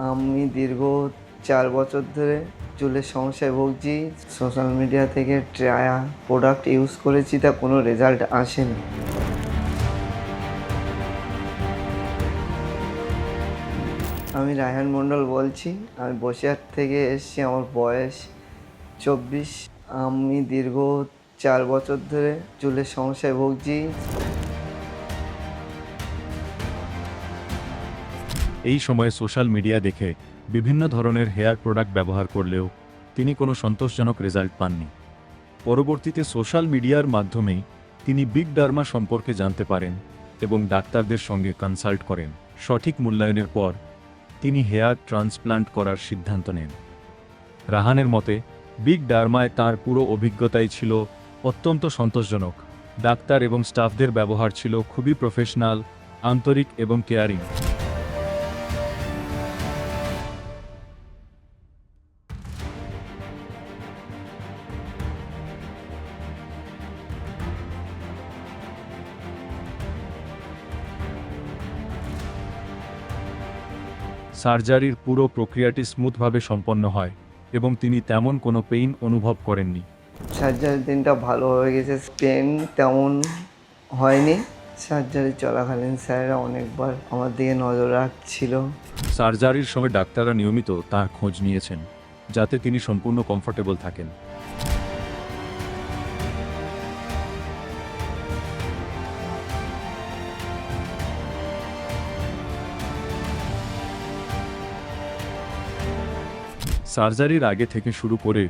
আমি দীর্ঘ 4 বছর ধরে চুলের সমস্যায় ভুগছি। সোশ্যাল মিডিয়া থেকে ট্রায়া প্রোডাক্ট ইউজ করেছি, তা কোনো রেজাল্ট আসেনি। আমি রায়হান মণ্ডল বলছি। আমি বসিরহাট থেকে এসেছি। আমার বয়স 24। আমি দীর্ঘ 4 বছর ধরে চুলের সমস্যায় ভুগছি। এই সময়ে সোশ্যাল মিডিয়া দেখে বিভিন্ন ধরনের হেয়ার প্রোডাক্ট ব্যবহার করলেও তিনি কোনো সন্তোষজনক রেজাল্ট পাননি। পরবর্তীতে সোশ্যাল মিডিয়ার মাধ্যমেই তিনি বিগ ডার্মা সম্পর্কে জানতে পারেন এবং ডাক্তারদের সঙ্গে কনসাল্ট করেন। সঠিক মূল্যায়নের পর তিনি হেয়ার ট্রান্সপ্লান্ট করার সিদ্ধান্ত নেন। রাহানের মতে বিগ ডার্মায় তার পুরো অভিজ্ঞতাই ছিল অত্যন্ত সন্তোষজনক। ডাক্তার এবং স্টাফদের ব্যবহার ছিল খুবই প্রফেশনাল, আন্তরিক এবং কেয়ারিং। সার্জারির পুরো প্রক্রিয়াটি স্মুথভাবে সম্পন্ন হয় এবং তিনি তেমন কোনো পেইন অনুভব করেননি। সার্জারির দিনটা ভালো হয়ে গেছে। পেন তেমন হয়নি। সার্জারি চলাকালীন স্যারেরা অনেকবার আমার দিকে নজর রাখছিল। সার্জারির সময় ডাক্তাররা নিয়মিত তার খোঁজ নিয়েছেন যাতে তিনি সম্পূর্ণ কমফোর্টেবল থাকেন। সার্জারির আগে থেকে শুরু করে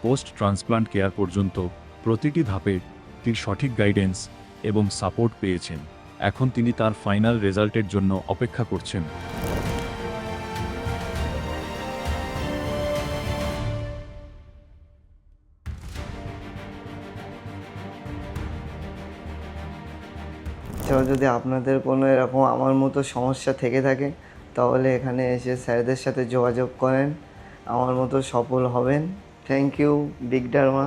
পোস্ট ট্রান্সপ্লান্ট কেয়ার পর্যন্ত প্রতিটি ধাপে তিনি সঠিক গাইডেন্স এবং সাপোর্ট পেয়েছেন। এখন তিনি তার ফাইনাল রেজাল্টের জন্য অপেক্ষা করছেন। এছাড়াও যদি আপনাদের কোনো এরকম আমার মতো সমস্যা থেকে থাকে, তাহলে এখানে এসে স্যারদের সাথে যোগাযোগ করেন। আমার মতো সফল হবেন। থ্যাংক ইউ বিগ ডার্মা।